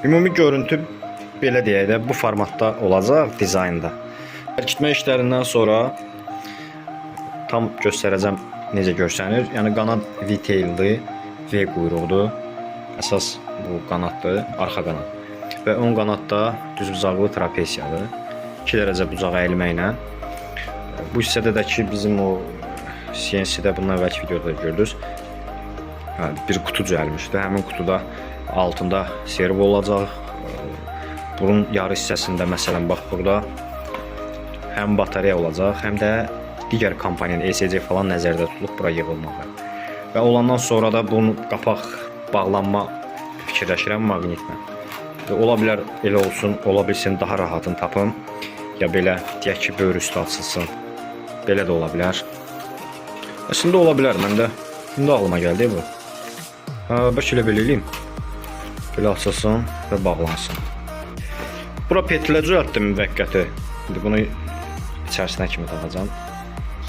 Ümumi görüntü belə deyək də bu formatda olacaq dizaynda. Bərkitmə işlərindən sonra tam göstərəcəm necə görsənir. Yəni qanad V-tail'li, V quyruqdur. Əsas bu qanaddır, arxa qanad. Və ön qanadda düzbucaqlı trapesiyadır. 2 dərəcə bucaq əyilməklə. Bu hissədə də ki bizim o CNC-də bundan əvvəlki videoda gördünüz. Bir kutu düzəlmişdi. Həmin kutuda altında servo olacaq. Bunun yarı hissəsində məsələn bax burada həm batareya olacaq, həm də digər kompaniyanın ECC falan nəzərdə tutulub bura yığılmağı. Və olandan sonra da bunun qapaq bağlanma fikirləşirəm maqnitlə. Ola bilər elə olsun, ola bilsin daha rahatını tapım. Ya belə deyək ki, böyür üstü açılsın. Belə də ola bilər. Əslində ola bilər, məndə indi ağlıma gəldi bu. Bəlkə elə belə eləyim. Belə açılsın və bağlansın. Bura petlə düzəltdim müvəqqəti. İndi bunu içərisinə kimi taxacam.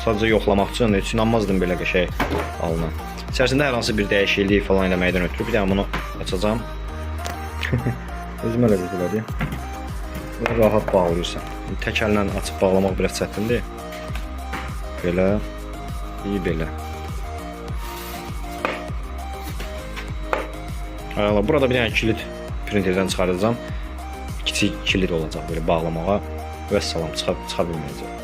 Sadəcə yoxlamaq üçün heç inanmazdım belə qəşəng alınan. İçərisində hər hansı bir dəyişiklik falan eləməkdən ötürü bir dənə bunu açacağam. Özüm elə bir rahat bağlayırsan. Tək əllə açıb bağlamaq biraz çətindir. Belə, iyi belə. Burada bir dənə kilit printerdən çıxaracağam. Kiçik kilit olacaq belə bağlamağa. Və salam çıxa bilməyəcək.